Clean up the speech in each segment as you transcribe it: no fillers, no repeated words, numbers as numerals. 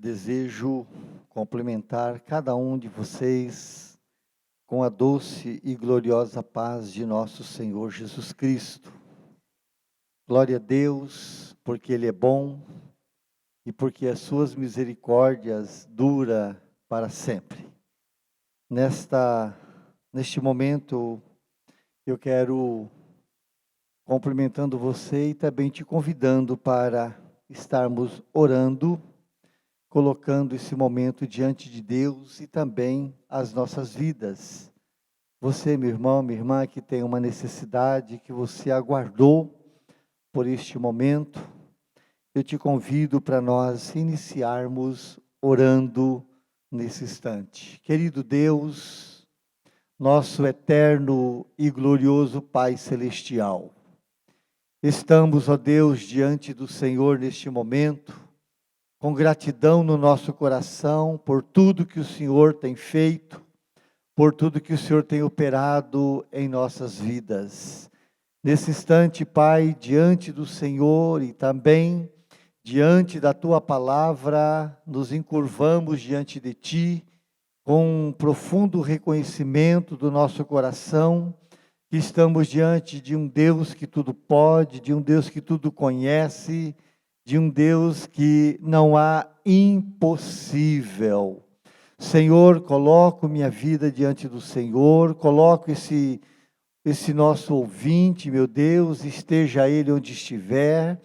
Desejo cumprimentar cada um de vocês com a doce e gloriosa paz de nosso Senhor Jesus Cristo. Glória a Deus, porque Ele é bom e porque as suas misericórdias duram para sempre. Neste momento, eu quero, cumprimentando você e também te convidando para estarmos orando, colocando esse momento diante de Deus e também as nossas vidas. Você, meu irmão, minha irmã, que tem uma necessidade, que você aguardou por este momento, eu te convido para nós iniciarmos orando nesse instante. Querido Deus, nosso eterno e glorioso Pai Celestial, estamos, ó Deus, diante do Senhor neste momento, com gratidão no nosso coração por tudo que o Senhor tem feito, por tudo que o Senhor tem operado em nossas vidas. Nesse instante, Pai, diante do Senhor e também diante da Tua palavra, nos encurvamos diante de Ti, com um profundo reconhecimento do nosso coração, que estamos diante de um Deus que tudo pode, de um Deus que tudo conhece, de um Deus que não há impossível. Senhor, coloco minha vida diante do Senhor, coloco esse nosso ouvinte, meu Deus, esteja ele onde estiver,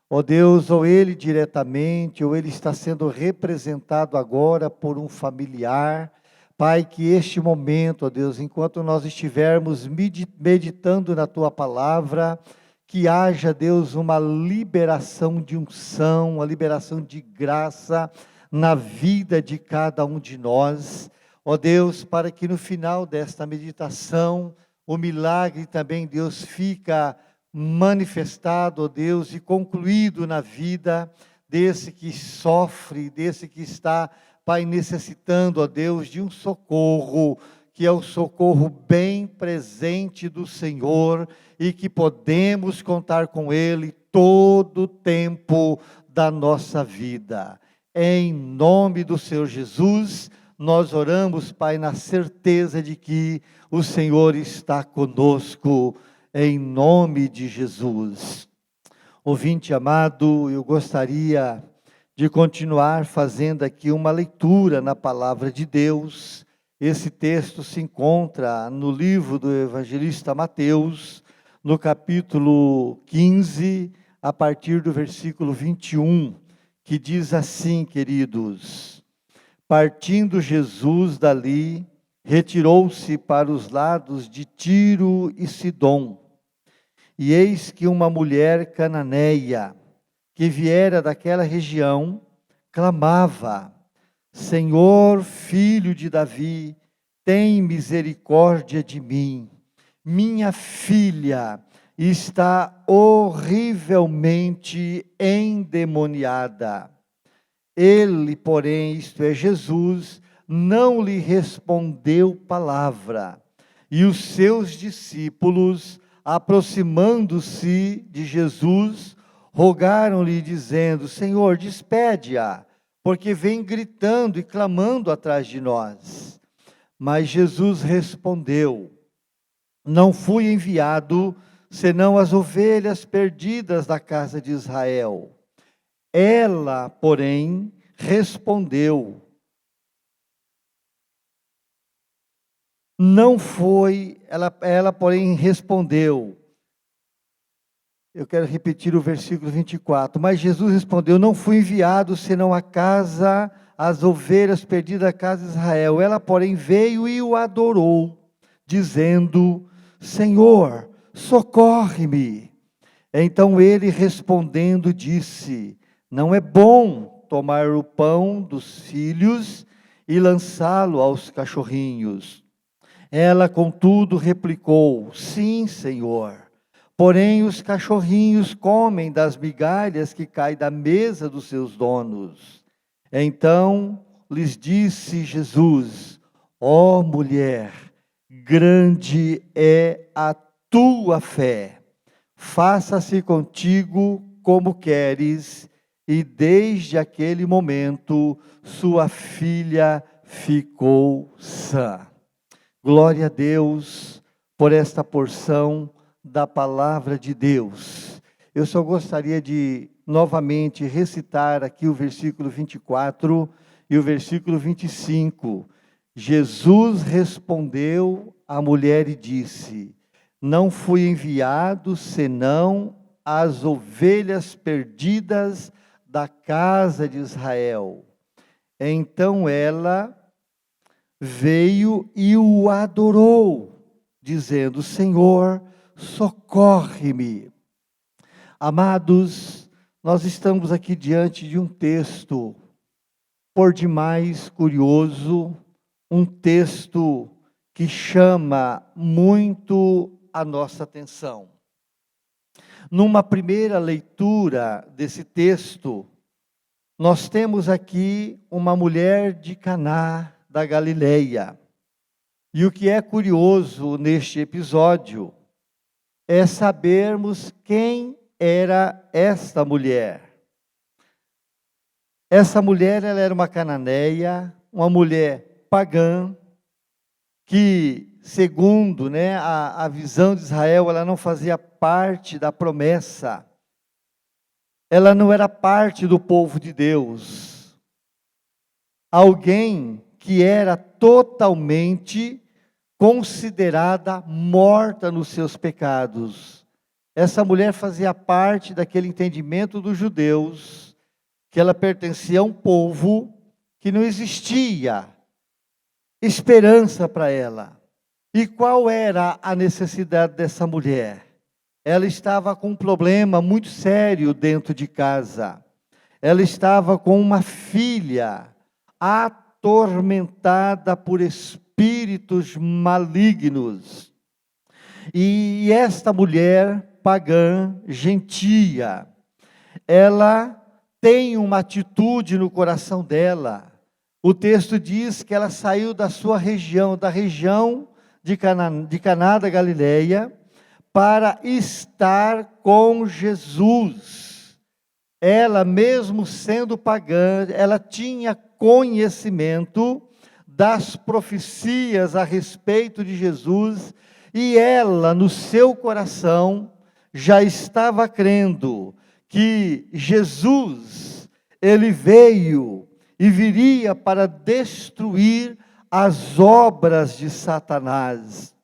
ó Deus, ou ele diretamente, ou ele está sendo representado agora por um familiar. Pai, que este momento, ó Deus, enquanto nós estivermos meditando na Tua palavra, que haja, Deus, uma liberação de unção, uma liberação de graça na vida de cada um de nós. Ó Deus, para que no final desta meditação, o milagre também, Deus, fica manifestado, ó Deus, e concluído na vida desse que sofre, desse que está, Pai, necessitando, ó Deus, de um socorro, que é o socorro bem presente do Senhor e que podemos contar com Ele todo o tempo da nossa vida. Em nome do Senhor Jesus, nós oramos, Pai, na certeza de que o Senhor está conosco, em nome de Jesus. Ouvinte amado, eu gostaria de continuar fazendo aqui uma leitura na palavra de Deus. Esse texto se encontra no livro do evangelista Mateus, no capítulo 15, a partir do versículo 21, que diz assim, queridos: partindo Jesus dali, retirou-se para os lados de Tiro e Sidom. E eis que uma mulher cananeia, que viera daquela região, clamava: Senhor, filho de Davi, tem misericórdia de mim. Minha filha está horrivelmente endemoniada. Ele, porém, isto é, Jesus, não lhe respondeu palavra. E os seus discípulos, aproximando-se de Jesus, rogaram-lhe, dizendo: Senhor, despede-a, porque vem gritando e clamando atrás de nós. Mas Jesus respondeu: não fui enviado, senão as ovelhas perdidas da casa de Israel. Ela, porém, respondeu: não foi, ela porém respondeu. Eu quero repetir o versículo 24. Mas Jesus respondeu: não fui enviado, senão as ovelhas perdidas da casa de Israel. Ela, porém, veio e o adorou, dizendo: Senhor, socorre-me. Então ele, respondendo, disse: não é bom tomar o pão dos filhos e lançá-lo aos cachorrinhos. Ela, contudo, replicou: sim, Senhor. Porém, os cachorrinhos comem das migalhas que caem da mesa dos seus donos. Então lhes disse Jesus: ó mulher, grande é a tua fé, faça-se contigo como queres. e desde aquele momento sua filha ficou sã. Glória a Deus por esta porção da palavra de Deus. Eu só gostaria de novamente recitar aqui o versículo 24 e o versículo 25. Jesus respondeu à mulher e disse: não fui enviado senão às ovelhas perdidas da casa de Israel. Então ela veio e o adorou, dizendo: Senhor, socorre-me. Amados, nós estamos aqui diante de um texto por demais curioso, um texto que chama muito a nossa atenção. Numa primeira leitura desse texto, nós temos aqui uma mulher de Caná da Galileia. E o que é curioso neste episódio é sabermos quem era esta mulher. Essa mulher, ela era uma cananeia, uma mulher pagã, que, segundo a visão de Israel, ela não fazia parte da promessa. Ela não era parte do povo de Deus. Alguém que era totalmente considerada morta nos seus pecados. Essa mulher fazia parte daquele entendimento dos judeus, que ela pertencia a um povo que não existia esperança para ela. E qual era a necessidade dessa mulher? Ela estava com um problema muito sério dentro de casa. Ela estava com uma filha atormentada por espíritos malignos. E esta mulher pagã, gentia, ela tem uma atitude no coração dela. O texto diz que ela saiu da sua região, da região de Caná da Galileia, para estar com Jesus. Ela, mesmo sendo pagã, ela tinha conhecimento das profecias a respeito de Jesus, e ela, no seu coração, já estava crendo que Jesus, ele veio e viria para destruir as obras de Satanás.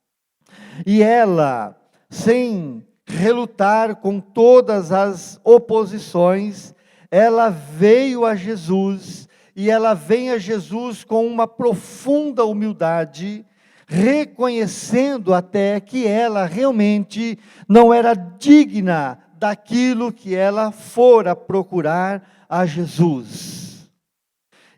E ela, sem relutar com todas as oposições, ela veio a Jesus, e ela vem a Jesus com uma profunda humildade, reconhecendo até que ela realmente não era digna daquilo que ela fora procurar a Jesus.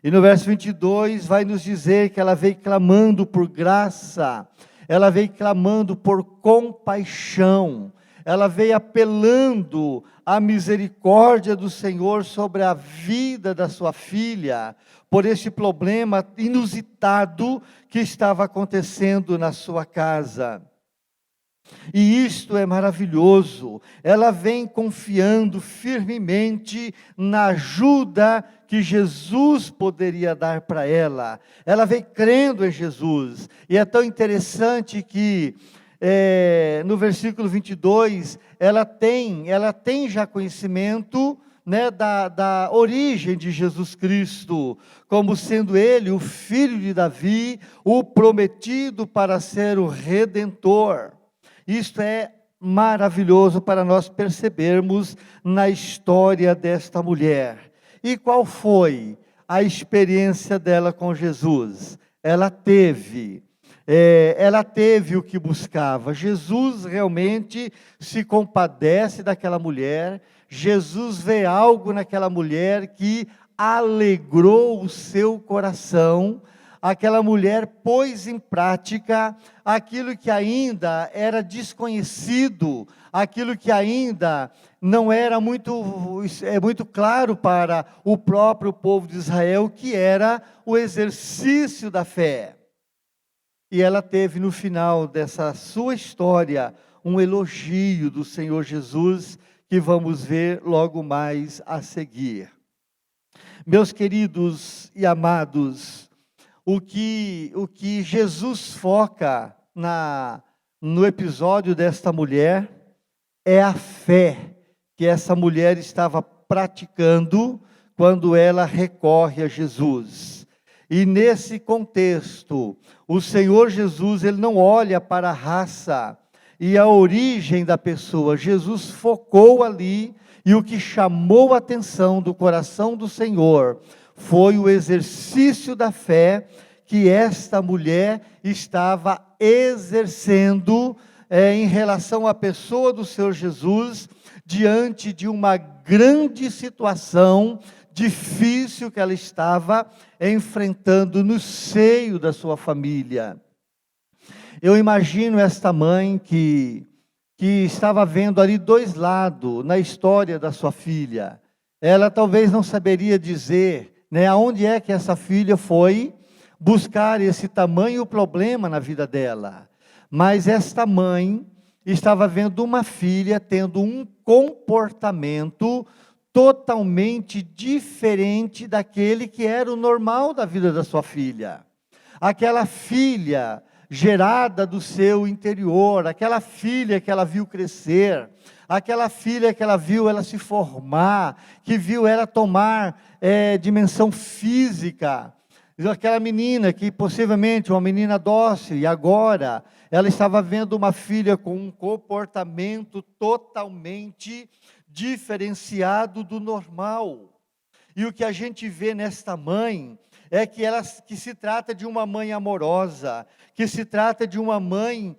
E no verso 22 vai nos dizer que ela veio clamando por graça, ela veio clamando por compaixão, ela veio apelando à misericórdia do Senhor sobre a vida da sua filha, por esse problema inusitado que estava acontecendo na sua casa. E isto é maravilhoso. Ela vem confiando firmemente na ajuda que Jesus poderia dar para ela. Ela vem crendo em Jesus. E é tão interessante que no versículo 22, ela tem já conhecimento da origem de Jesus Cristo, como sendo ele o filho de Davi, o prometido para ser o Redentor. Isto é maravilhoso para nós percebermos na história desta mulher. E qual foi a experiência dela com Jesus? Ela teve o que buscava. Jesus realmente se compadece daquela mulher. Jesus vê algo naquela mulher que alegrou o seu coração. Aquela mulher pôs em prática aquilo que ainda era desconhecido, aquilo que ainda não era muito claro para o próprio povo de Israel, que era o exercício da fé. E ela teve no final dessa sua história um elogio do Senhor Jesus, que vamos ver logo mais a seguir. Meus queridos e amados, o que Jesus foca no episódio desta mulher é a fé que essa mulher estava praticando quando ela recorre a Jesus. E nesse contexto, o Senhor Jesus, ele não olha para a raça e a origem da pessoa. Jesus focou ali, e o que chamou a atenção do coração do Senhor foi o exercício da fé que esta mulher estava exercendo em relação à pessoa do Senhor Jesus, diante de uma grande situação difícil que ela estava enfrentando no seio da sua família. Eu imagino esta mãe que estava vendo ali dois lados na história da sua filha. Ela talvez não saberia dizer, aonde é que essa filha foi buscar esse tamanho problema na vida dela. Mas esta mãe estava vendo uma filha tendo um comportamento totalmente diferente daquele que era o normal da vida da sua filha. Aquela filha gerada do seu interior, aquela filha que ela viu crescer, aquela filha que ela viu ela se formar, que viu ela tomar dimensão física, aquela menina que possivelmente uma menina dócil, e agora ela estava vendo uma filha com um comportamento totalmente diferenciado do normal. E o que a gente vê nesta mãe é que se trata de uma mãe amorosa, que se trata de uma mãe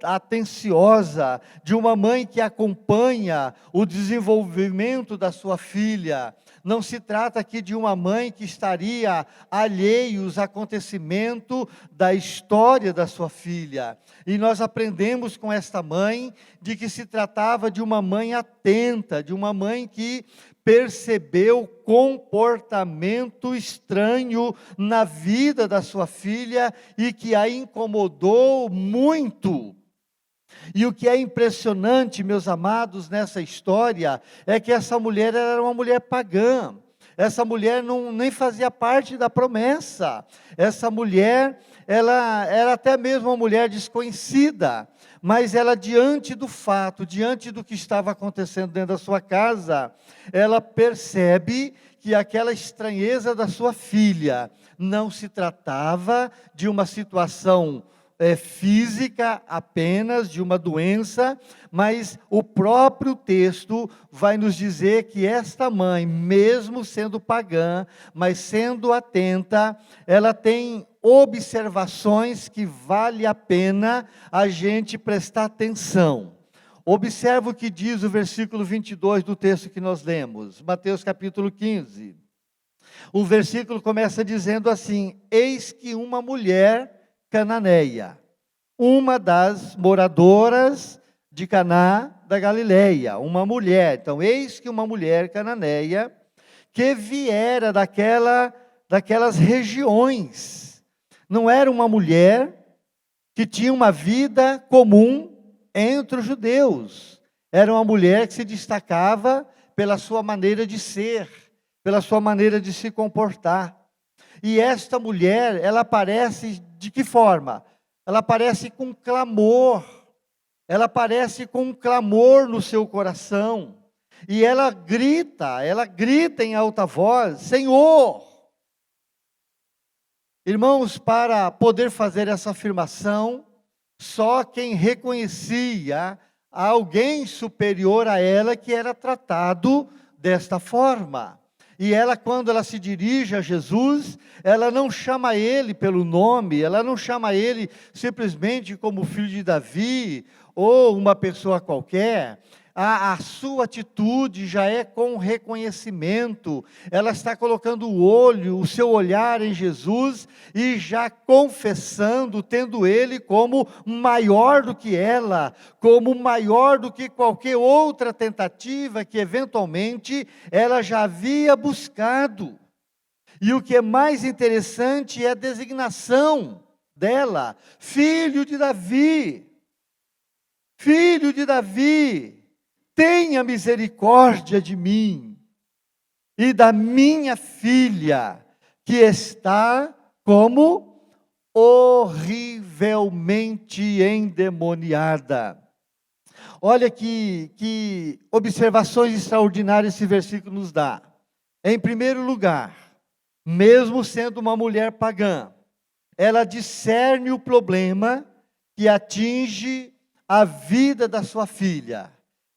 atenciosa, de uma mãe que acompanha o desenvolvimento da sua filha. Não se trata aqui de uma mãe que estaria alheia aos acontecimentos da história da sua filha. E nós aprendemos com esta mãe de que se tratava de uma mãe atenta, de uma mãe que percebeu comportamento estranho na vida da sua filha e que a incomodou muito. E o que é impressionante, meus amados, nessa história, é que essa mulher era uma mulher pagã. Essa mulher nem fazia parte da promessa. Essa mulher, ela era até mesmo uma mulher desconhecida. Mas ela, diante do fato, diante do que estava acontecendo dentro da sua casa, ela percebe que aquela estranheza da sua filha não se tratava de uma situação física apenas, de uma doença, mas o próprio texto vai nos dizer que esta mãe, mesmo sendo pagã, mas sendo atenta, ela tem observações que vale a pena a gente prestar atenção. Observa o que diz o versículo 22 do texto que nós lemos, Mateus capítulo 15. O versículo começa dizendo assim: eis que uma mulher cananeia, uma das moradoras de Caná da Galileia, uma mulher. Então, eis que uma mulher cananeia, que viera daquelas regiões, não era uma mulher que tinha uma vida comum entre os judeus, era uma mulher que se destacava pela sua maneira de ser, pela sua maneira de se comportar. E esta mulher, ela aparece de que forma? Ela aparece com clamor, ela aparece com um clamor no seu coração, e ela grita em alta voz: Senhor! Irmãos, para poder fazer essa afirmação, só quem reconhecia alguém superior a ela que era tratado desta forma. E ela, quando ela se dirige a Jesus, ela não chama ele pelo nome, ela não chama ele simplesmente como filho de Davi, ou uma pessoa qualquer. A sua atitude já é com reconhecimento, ela está colocando o seu olhar em Jesus, e já confessando, tendo ele como maior do que ela, como maior do que qualquer outra tentativa que eventualmente ela já havia buscado. E o que é mais interessante é a designação dela: filho de Davi, filho de Davi. tenha misericórdia de mim e da minha filha, que está como horrivelmente endemoniada. Olha que observações extraordinárias esse versículo nos dá. Em primeiro lugar, mesmo sendo uma mulher pagã, ela discerne o problema que atinge a vida da sua filha.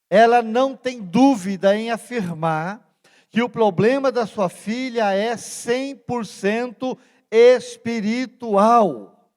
Ela não tem dúvida em afirmar que o problema da sua filha é 100% espiritual.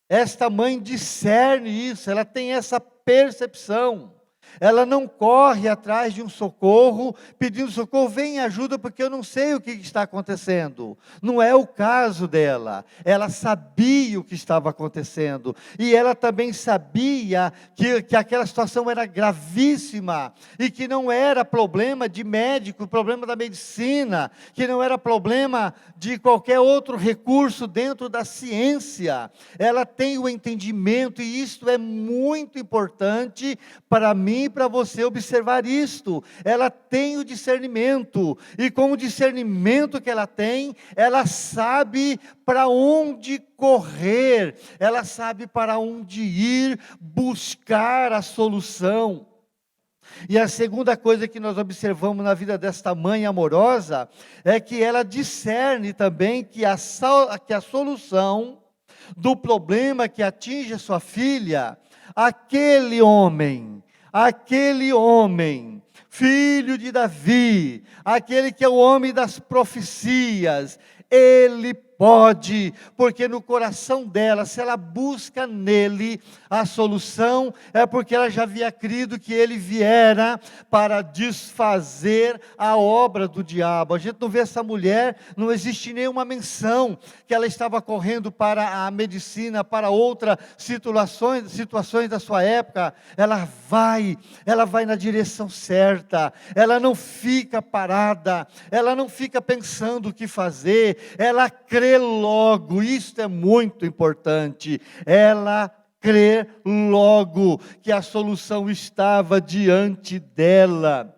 Esta mãe discerne isso, ela tem essa percepção. Ela não corre atrás de um socorro, pedindo socorro, vem ajuda, porque eu não sei o que está acontecendo. Não é o caso dela. Ela sabia o que estava acontecendo. E ela também sabia que aquela situação era gravíssima. E que não era problema de médico, problema da medicina. Que não era problema de qualquer outro recurso dentro da ciência. Ela tem o entendimento, e isto é muito importante para mim e para você observar isto. Ela tem o discernimento, e com o discernimento que ela tem, ela sabe para onde correr, ela sabe para onde ir buscar a solução. E a segunda coisa que nós observamos na vida desta mãe amorosa, é que ela discerne também que a solução do problema que atinge a sua filha, aquele homem, filho de Davi, aquele que é o homem das profecias, ele pode, porque no coração dela, se ela busca nele a solução, é porque ela já havia crido que ele viera para desfazer a obra do diabo. A gente não vê essa mulher, não existe nenhuma menção que ela estava correndo para a medicina, para outras situações da sua época. Ela vai na direção certa, ela não fica parada, ela não fica pensando o que fazer, ela crê logo, isto é muito importante. Ela crê logo que a solução estava diante dela.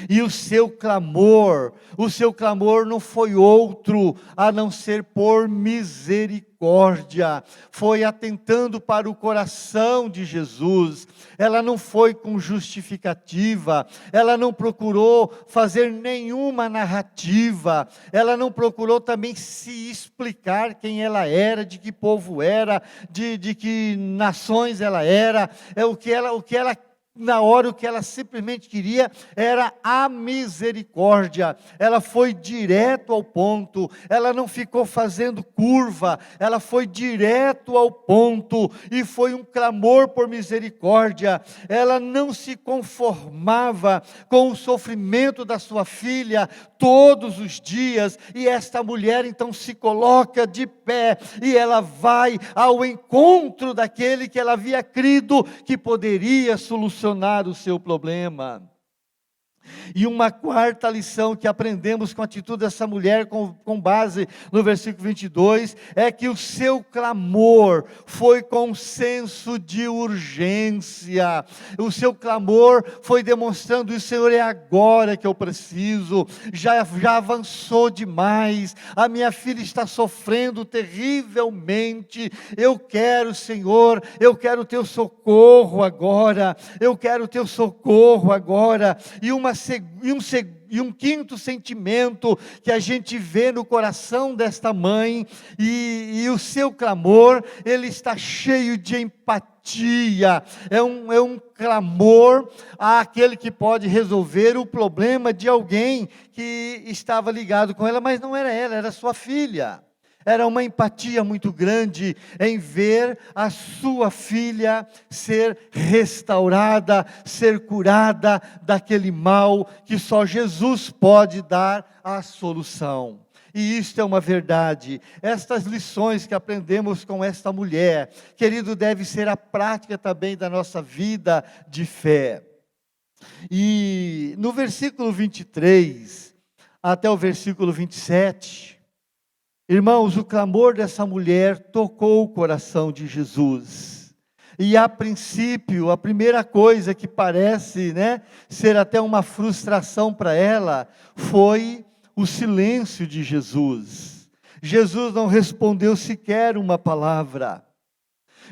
E o seu clamor não foi outro a não ser por misericórdia. Foi atentando para o coração de Jesus. Ela não foi com justificativa, ela não procurou fazer nenhuma narrativa, ela não procurou também se explicar quem ela era, de que povo era, de que nações ela era. Na hora, o que ela simplesmente queria era a misericórdia. Ela foi direto ao ponto, ela não ficou fazendo curva, ela foi direto ao ponto, e foi um clamor por misericórdia. Ela não se conformava com o sofrimento da sua filha todos os dias, e esta mulher então se coloca de pé, e ela vai ao encontro daquele que ela havia crido que poderia solucionar o seu problema. E uma quarta lição que aprendemos com a atitude dessa mulher, com base no versículo 22, é que o seu clamor foi com senso de urgência. O seu clamor foi demonstrando: Senhor, é agora que eu preciso, já avançou demais, a minha filha está sofrendo terrivelmente, eu quero, Senhor, eu quero o teu socorro agora, eu quero o teu socorro agora. E um quinto sentimento que a gente vê no coração desta mãe, e o seu clamor, ele está cheio de empatia, é um clamor àquele que pode resolver o problema de alguém que estava ligado com ela, mas não era ela, era sua filha. Era uma empatia muito grande em ver a sua filha ser restaurada, ser curada daquele mal que só Jesus pode dar a solução. E isto é uma verdade. Estas lições que aprendemos com esta mulher, querido, deve ser a prática também da nossa vida de fé. E no versículo 23 até o versículo 27, irmãos, o clamor dessa mulher tocou o coração de Jesus. E a princípio, a primeira coisa que parece, ser até uma frustração para ela, foi o silêncio de Jesus. Jesus não respondeu sequer uma palavra.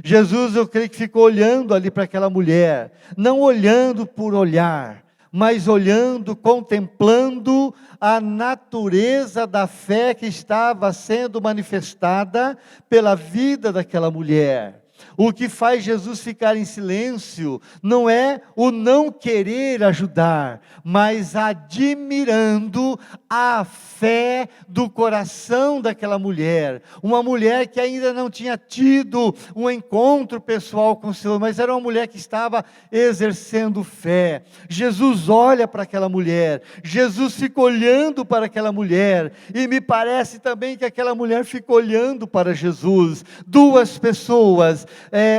Jesus, eu creio que ficou olhando ali para aquela mulher, não olhando por olhar, mas olhando, contemplando a natureza da fé que estava sendo manifestada pela vida daquela mulher. O que faz Jesus ficar em silêncio não é o não querer ajudar, mas admirando a fé do coração daquela mulher. Uma mulher que ainda não tinha tido um encontro pessoal com o Senhor, mas era uma mulher que estava exercendo fé. Jesus olha para aquela mulher, Jesus fica olhando para aquela mulher, e me parece também que aquela mulher fica olhando para Jesus. Duas pessoas,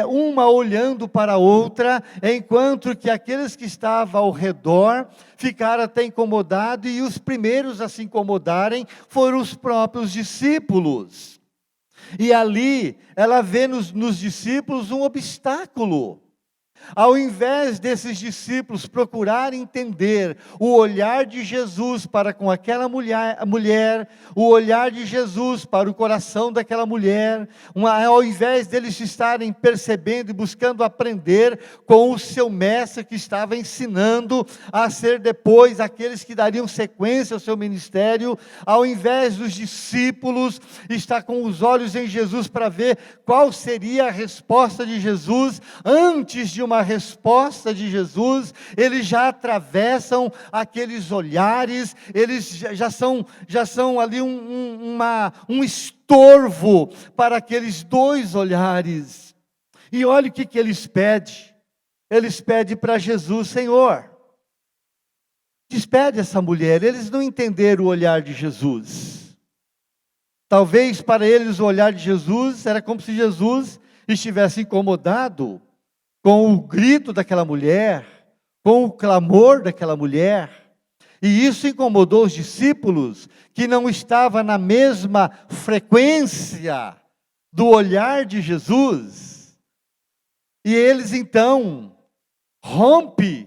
uma olhando para a outra, enquanto que aqueles que estavam ao redor ficaram até incomodados, e os primeiros a se incomodarem foram os próprios discípulos. E ali ela vê nos discípulos um obstáculo. Ao invés desses discípulos procurarem entender o olhar de Jesus para com aquela mulher, o olhar de Jesus para o coração daquela mulher, ao invés deles estarem percebendo e buscando aprender com o seu mestre que estava ensinando a ser depois aqueles que dariam sequência ao seu ministério, ao invés dos discípulos estar com os olhos em Jesus para ver qual seria a resposta de Jesus, antes de uma resposta de Jesus, eles já atravessam aqueles olhares, eles já são ali um estorvo para aqueles dois olhares. E olha o que eles pedem para Jesus: Senhor, despede essa mulher. Eles não entenderam o olhar de Jesus. Talvez para eles o olhar de Jesus era como se Jesus estivesse incomodado com o grito daquela mulher, com o clamor daquela mulher, e isso incomodou os discípulos, que não estavam na mesma frequência do olhar de Jesus, e eles então rompem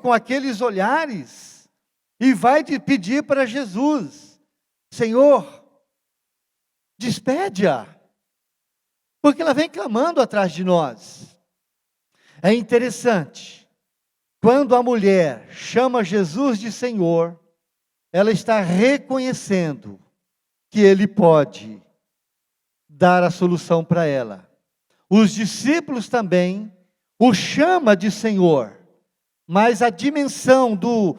com aqueles olhares, e vai pedir para Jesus: Senhor, despede-a, porque ela vem clamando atrás de nós. É interessante, quando a mulher chama Jesus de Senhor, ela está reconhecendo que Ele pode dar a solução para ela. Os discípulos também o chamam de Senhor, mas a dimensão do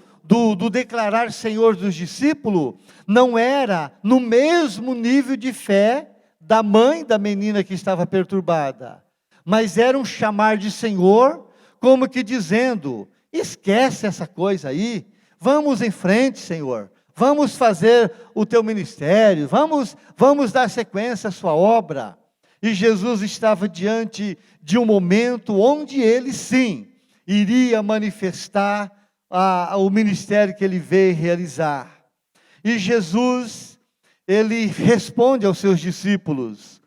declarar Senhor dos discípulos não era no mesmo nível de fé da mãe da menina que estava perturbada, mas era um chamar de Senhor, como que dizendo: esquece essa coisa aí, vamos em frente, Senhor, vamos fazer o teu ministério, vamos dar sequência à sua obra. E Jesus estava diante de um momento onde ele sim, iria manifestar o ministério que ele veio realizar. E Jesus, ele responde aos seus discípulos,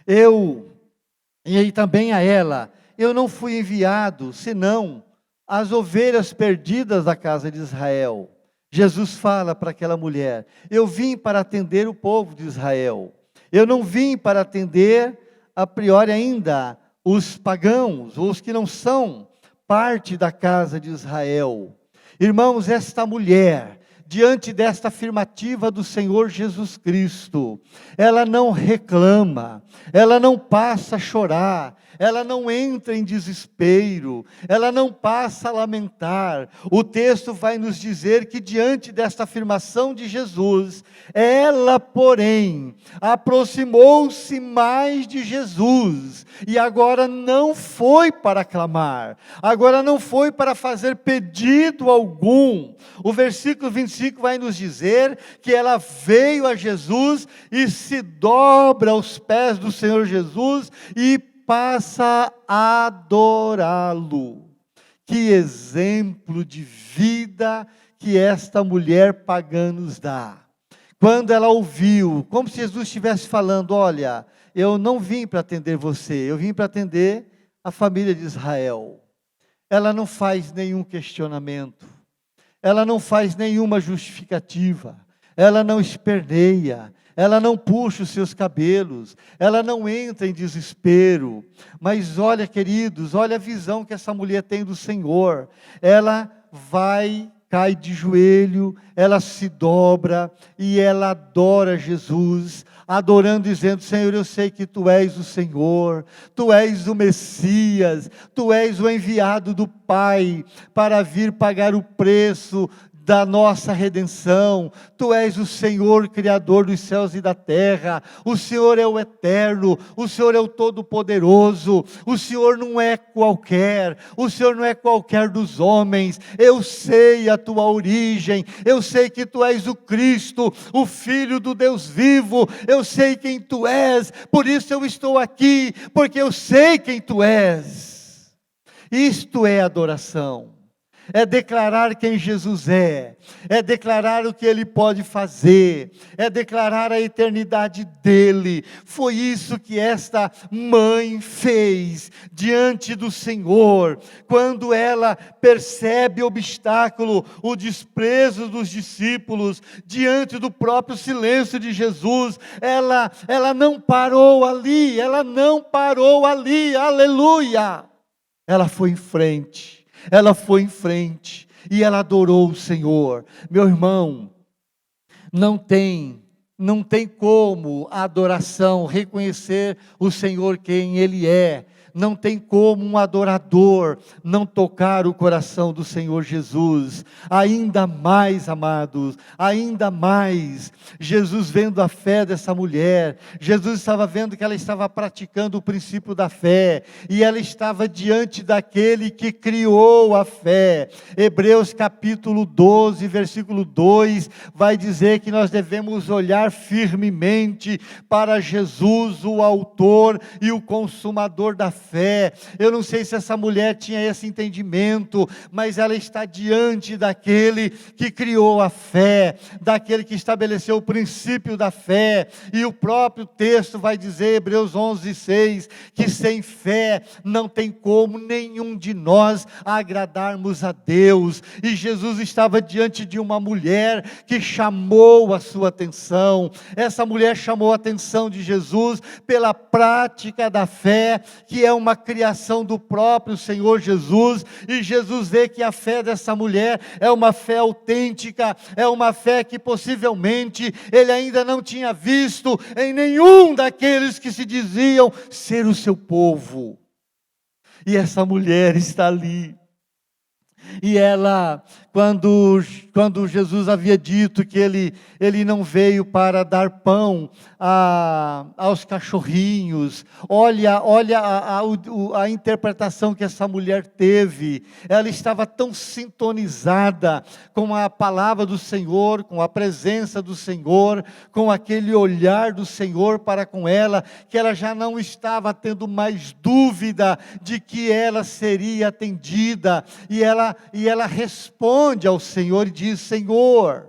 e também a ela: eu não fui enviado, senão as ovelhas perdidas da casa de Israel. Jesus fala para aquela mulher: eu vim para atender o povo de Israel, eu não vim para atender, a priori ainda, os pagãos, ou os que não são parte da casa de Israel. Irmãos, esta mulher, diante desta afirmativa do Senhor Jesus Cristo, ela não reclama, ela não passa a chorar, ela não entra em desespero, ela não passa a lamentar. O texto vai nos dizer que diante desta afirmação de Jesus, ela, porém, aproximou-se mais de Jesus, e agora não foi para clamar, agora não foi para fazer pedido algum. O versículo 25 vai nos dizer que ela veio a Jesus e se dobra aos pés do Senhor Jesus e passa a adorá-lo. Que exemplo de vida que esta mulher pagã nos dá. quando ela ouviu, como se Jesus estivesse falando: olha, eu não vim para atender você, eu vim para atender a família de Israel. Ela não faz nenhum questionamento, ela não faz nenhuma justificativa, ela não esperneia, ela não puxa os seus cabelos, ela não entra em desespero. Mas olha, queridos, olha a visão que essa mulher tem do Senhor. Ela cai de joelho, ela se dobra e ela adora Jesus, adorando, dizendo: Senhor, eu sei que Tu és o Senhor, Tu és o Messias, Tu és o enviado do Pai, para vir pagar o preço da nossa redenção. Tu és o Senhor, Criador dos céus e da terra. O Senhor é o eterno, o Senhor é o todo-poderoso, o Senhor não é qualquer, o Senhor não é qualquer dos homens. Eu sei a tua origem, eu sei que Tu és o Cristo, o Filho do Deus vivo, eu sei quem Tu és, por isso eu estou aqui, porque eu sei quem Tu és. Isto é adoração. É declarar quem Jesus é declarar o que Ele pode fazer, é declarar a eternidade dEle. Foi isso que esta mãe fez diante do Senhor, quando ela percebe o obstáculo, o desprezo dos discípulos, diante do próprio silêncio de Jesus. Ela não parou ali, aleluia, ela foi em frente. Ela foi em frente e ela adorou o Senhor. Meu irmão, não tem como a adoração reconhecer o Senhor quem Ele é. Não tem como um adorador não tocar o coração do Senhor Jesus. Ainda mais, amados, ainda mais, Jesus vendo a fé dessa mulher, Jesus estava vendo que ela estava praticando o princípio da fé, e ela estava diante daquele que criou a fé. Hebreus capítulo 12, versículo 2, vai dizer que nós devemos olhar firmemente para Jesus, o autor e o consumador da fé. Eu não sei se essa mulher tinha esse entendimento, mas ela está diante daquele que criou a fé, daquele que estabeleceu o princípio da fé, e o próprio texto vai dizer, Hebreus 11, 6, que sem fé não tem como nenhum de nós agradarmos a Deus. E Jesus estava diante de uma mulher que chamou a sua atenção. Essa mulher chamou a atenção de Jesus pela prática da fé, que é uma criação do próprio Senhor Jesus, e Jesus vê que a fé dessa mulher é uma fé autêntica, é uma fé que possivelmente ele ainda não tinha visto em nenhum daqueles que se diziam ser o seu povo. E essa mulher está ali, e ela, quando Jesus havia dito que ele não veio para dar pão aos cachorrinhos, olha a interpretação que essa mulher teve. Ela estava tão sintonizada com a palavra do Senhor, com a presença do Senhor, com aquele olhar do Senhor para com ela, que ela já não estava tendo mais dúvida de que ela seria atendida, e ela responde ao Senhor e diz: Senhor,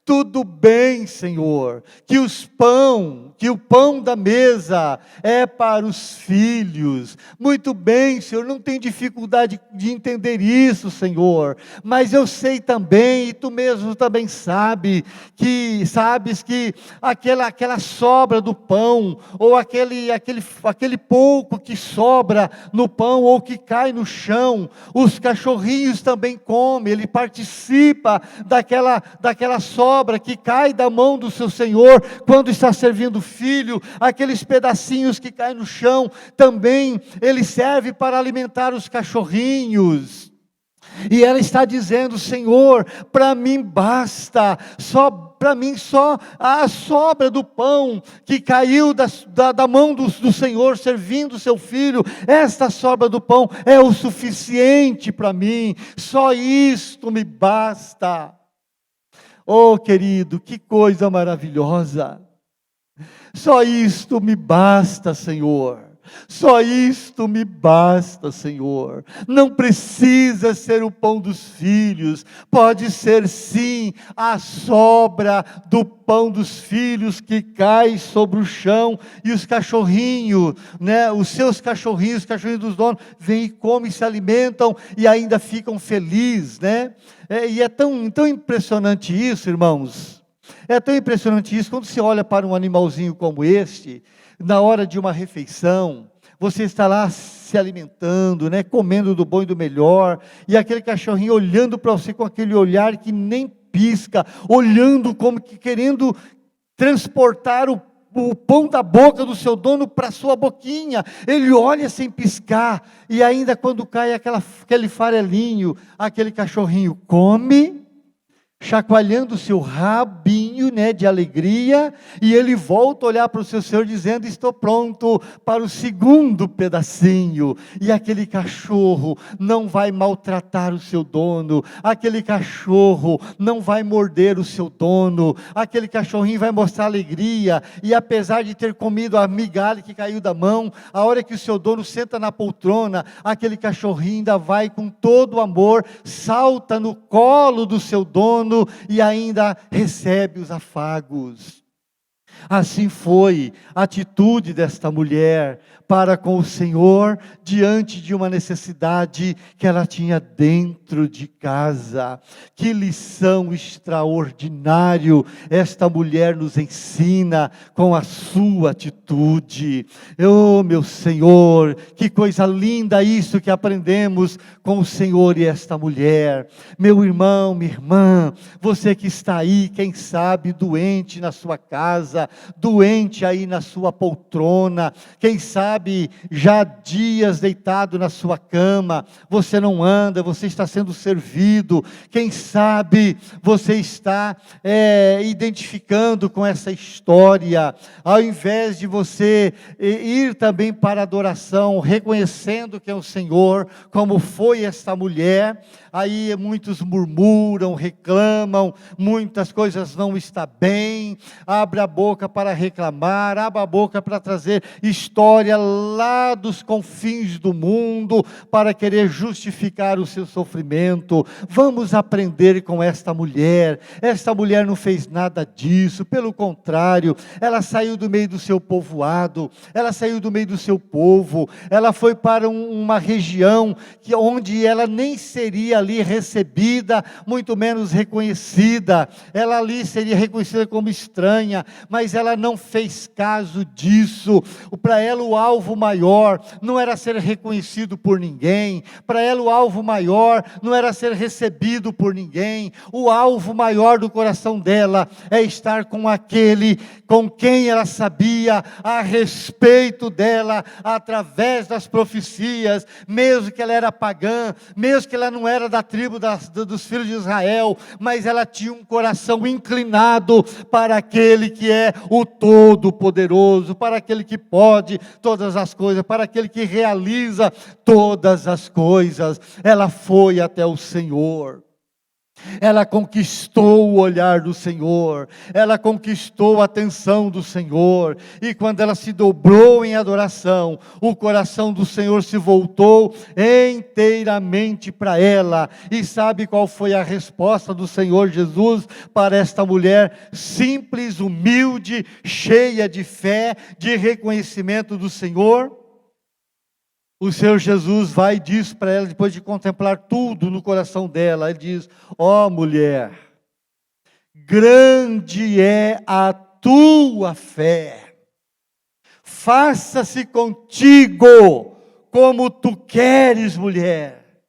tudo bem, Senhor, que o pão da mesa é para os filhos. Muito bem, Senhor, não tem dificuldade de entender isso, Senhor. Mas eu sei também, e tu mesmo também sabes que aquela sobra do pão, ou aquele pouco que sobra no pão, ou que cai no chão, os cachorrinhos também comem. Ele participa daquela sobra que cai da mão do seu Senhor quando está servindo o filho. Aqueles pedacinhos que caem no chão também ele serve para alimentar os cachorrinhos. E ela está dizendo: Senhor, para mim basta, para mim só a sobra do pão que caiu da mão do Senhor servindo o seu filho, esta sobra do pão é o suficiente para mim, só isto me basta. Oh, querido, que coisa maravilhosa! Só isto me basta, Senhor. Só isto me basta, Senhor. Não precisa ser o pão dos filhos, pode ser sim a sobra do pão dos filhos que cai sobre o chão, e os cachorrinhos, né, os seus cachorrinhos, os cachorrinhos dos donos, vêm e comem, se alimentam e ainda ficam felizes, né? E é tão impressionante isso, irmãos. É tão impressionante isso, quando você olha para um animalzinho como este, na hora de uma refeição, você está lá se alimentando, né, comendo do bom e do melhor, e aquele cachorrinho olhando para você com aquele olhar que nem pisca, olhando como que querendo transportar o pão da boca do seu dono para a sua boquinha. Ele olha sem piscar, e ainda quando cai aquele farelinho, aquele cachorrinho come, chacoalhando o seu rabinho, né, de alegria, e ele volta a olhar para o seu Senhor dizendo: estou pronto para o segundo pedacinho. E aquele cachorro não vai maltratar o seu dono, aquele cachorro não vai morder o seu dono, aquele cachorrinho vai mostrar alegria, e apesar de ter comido a migalha que caiu da mão, a hora que o seu dono senta na poltrona, aquele cachorrinho ainda vai com todo o amor, salta no colo do seu dono, e ainda recebe os afagos. Assim foi a atitude desta mulher para com o Senhor, diante de uma necessidade que ela tinha dentro de casa. Que lição extraordinária esta mulher nos ensina com a sua atitude. Oh, meu Senhor, que coisa linda isso que aprendemos com o Senhor e esta mulher. Meu irmão, minha irmã, você que está aí, quem sabe doente na sua casa, doente aí na sua poltrona, quem sabe já há dias deitado na sua cama, você não anda, você está sendo servido, quem sabe você está identificando com essa história, ao invés de você ir também para a adoração, reconhecendo que é o Senhor, como foi esta mulher, aí muitos murmuram, reclamam, muitas coisas não estão bem, abre a boca para reclamar, abre a boca para trazer história lá dos confins do mundo, para querer justificar o seu sofrimento. Vamos aprender com esta mulher não fez nada disso, pelo contrário, ela saiu do meio do seu povoado, ela saiu do meio do seu povo, ela foi para uma região onde ela nem seria ali recebida, muito menos reconhecida, ela ali seria reconhecida como estranha, mas ela não fez caso disso. Para ela o alvo maior não era ser reconhecido por ninguém, para ela o alvo maior não era ser recebido por ninguém, o alvo maior do coração dela é estar com aquele com quem ela sabia a respeito dela, através das profecias, mesmo que ela era pagã, mesmo que ela não era da tribo dos filhos de Israel, mas ela tinha um coração inclinado para aquele que é o Todo-Poderoso, para aquele que pode todas as coisas, para aquele que realiza todas as coisas. Ela foi até o Senhor, ela conquistou o olhar do Senhor, ela conquistou a atenção do Senhor, e quando ela se dobrou em adoração, o coração do Senhor se voltou inteiramente para ela. E sabe qual foi a resposta do Senhor Jesus para esta mulher simples, humilde, cheia de fé, de reconhecimento do Senhor? O Senhor Jesus vai e diz para ela, depois de contemplar tudo no coração dela, Ele diz: ó mulher, grande é a tua fé, faça-se contigo como tu queres, mulher,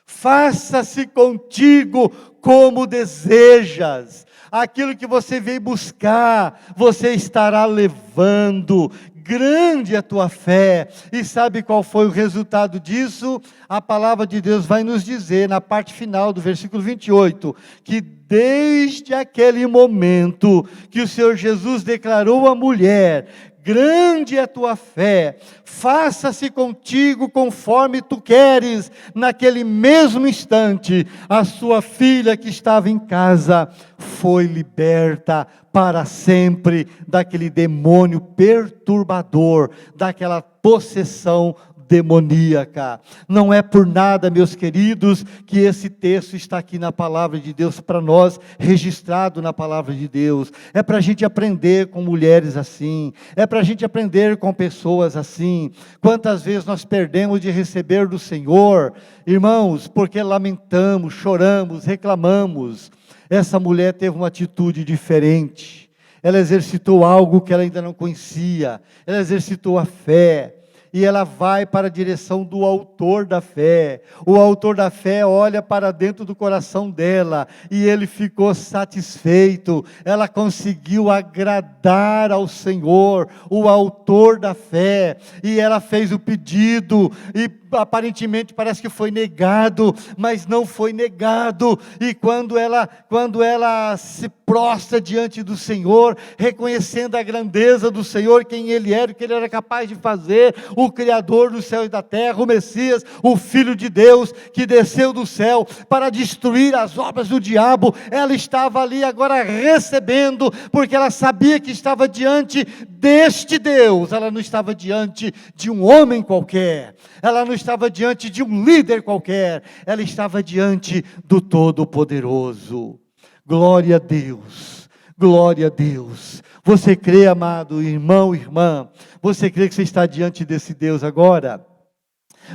faça-se contigo como desejas, aquilo que você veio buscar, você estará levando. Grande é a tua fé. E sabe qual foi o resultado disso? A palavra de Deus vai nos dizer, na parte final do versículo 28, que desde aquele momento que o Senhor Jesus declarou à mulher: grande é a tua fé, faça-se contigo conforme tu queres, naquele mesmo instante, a sua filha que estava em casa foi liberta para sempre daquele demônio perturbador, daquela possessão demoníaca. Não é por nada, meus queridos, que esse texto está aqui na palavra de Deus para nós, registrado na palavra de Deus. É para a gente aprender com mulheres assim, é para a gente aprender com pessoas assim. Quantas vezes nós perdemos de receber do Senhor, irmãos, porque lamentamos, choramos, reclamamos. Essa mulher teve uma atitude diferente. Ela exercitou algo que ela ainda não conhecia. Ela exercitou a fé. E ela vai para a direção do autor da fé. O autor da fé olha para dentro do coração dela, e ele ficou satisfeito. Ela conseguiu agradar ao Senhor, o autor da fé, e ela fez o pedido, e aparentemente parece que foi negado, mas não foi negado. E quando ela se prostra diante do Senhor, reconhecendo a grandeza do Senhor, quem Ele era, o que Ele era capaz de fazer, o Criador do céu e da terra, o Messias, o Filho de Deus, que desceu do céu para destruir as obras do diabo, ela estava ali agora recebendo, porque ela sabia que estava diante deste Deus. Ela não estava diante de um homem qualquer, ela não estava diante de um líder qualquer, ela estava diante do Todo-Poderoso. Glória a Deus, glória a Deus. Você crê, amado irmão, irmã? Você crê que você está diante desse Deus agora?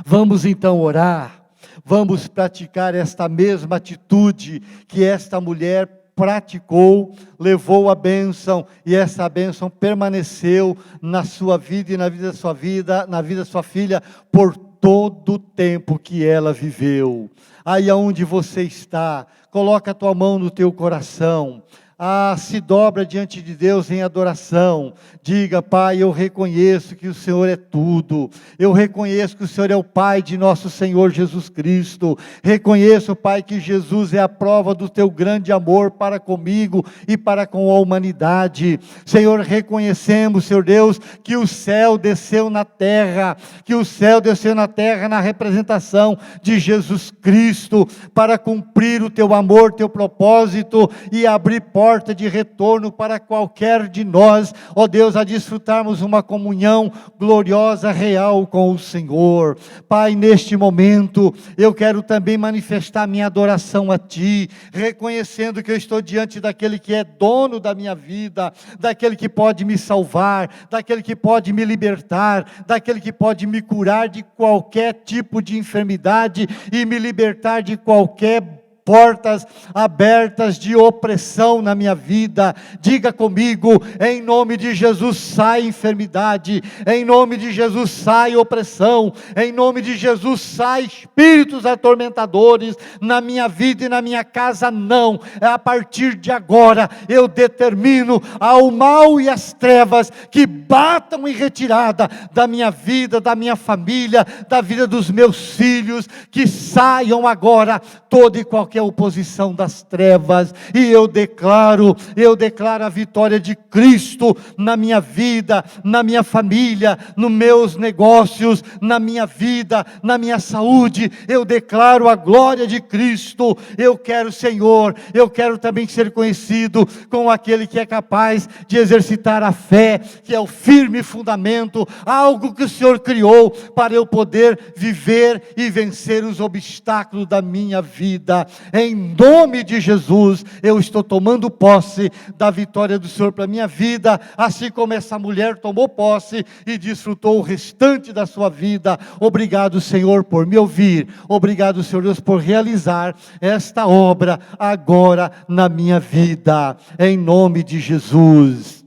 Vamos então orar, vamos praticar esta mesma atitude que esta mulher praticou, levou a bênção, e essa bênção permaneceu na sua vida e na vida da sua vida, na vida da sua filha, por todo o tempo que ela viveu. Aí aonde você está, coloca a tua mão no teu coração, se dobra diante de Deus em adoração, diga: Pai, eu reconheço que o Senhor é tudo, eu reconheço que o Senhor é o Pai de nosso Senhor Jesus Cristo, reconheço, Pai, que Jesus é a prova do teu grande amor para comigo e para com a humanidade. Senhor, reconhecemos, Senhor Deus, que o céu desceu na terra, na representação de Jesus Cristo, para cumprir o teu amor, teu propósito, e abrir porta de retorno para qualquer de nós, ó Deus, a desfrutarmos uma comunhão gloriosa, real com o Senhor. Pai, neste momento, eu quero também manifestar minha adoração a Ti, reconhecendo que eu estou diante daquele que é dono da minha vida, daquele que pode me salvar, daquele que pode me libertar, daquele que pode me curar de qualquer tipo de enfermidade e me libertar de qualquer portas abertas de opressão na minha vida. Diga comigo: em nome de Jesus, sai enfermidade, em nome de Jesus, sai opressão, em nome de Jesus, sai espíritos atormentadores na minha vida e na minha casa. Não, a partir de agora eu determino ao mal e às trevas que batam em retirada da minha vida, da minha família, da vida dos meus filhos, que saiam agora toda e qualquer oposição das trevas, e eu declaro a vitória de Cristo na minha vida, na minha família, nos meus negócios, na minha vida, na minha saúde. Eu declaro a glória de Cristo. Eu quero, Senhor, eu quero também ser conhecido como aquele que é capaz de exercitar a fé, que é o firme fundamento, algo que o Senhor criou para eu poder viver e vencer os obstáculos da minha vida. Em nome de Jesus, eu estou tomando posse da vitória do Senhor para a minha vida, assim como essa mulher tomou posse e desfrutou o restante da sua vida. Obrigado, Senhor, por me ouvir. Obrigado, Senhor Deus, por realizar esta obra agora na minha vida. Em nome de Jesus.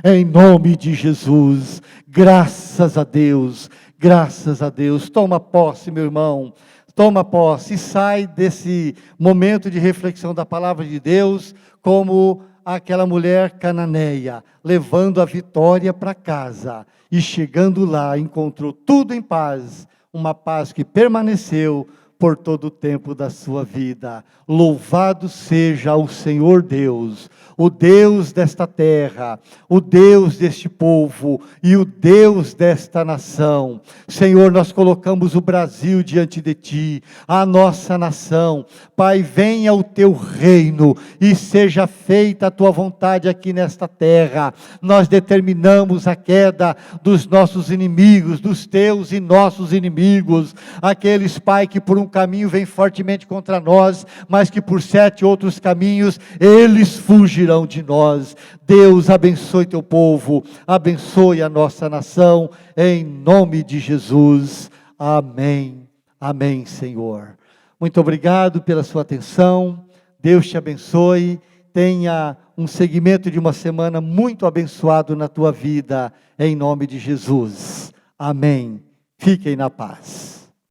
Em nome de Jesus. Graças a Deus. Graças a Deus. Toma posse, meu irmão. Toma posse e sai desse momento de reflexão da palavra de Deus como aquela mulher cananeia, levando a vitória para casa, e chegando lá encontrou tudo em paz, uma paz que permaneceu por todo o tempo da sua vida. Louvado seja o Senhor Deus, o Deus desta terra, o Deus deste povo e o Deus desta nação. Senhor, nós colocamos o Brasil diante de Ti, a nossa nação. Pai, venha o Teu reino e seja feita a Tua vontade aqui nesta terra. Nós determinamos a queda dos nossos inimigos, dos Teus e nossos inimigos, aqueles, Pai, que por um caminho vêm fortemente contra nós, mas que por 7 outros caminhos eles fugirão de nós. Deus, abençoe Teu povo, abençoe a nossa nação, em nome de Jesus. Amém. Amém, Senhor. Muito obrigado pela sua atenção. Deus te abençoe. Tenha um segmento de uma semana muito abençoado na tua vida, em nome de Jesus. Amém. Fiquem na paz.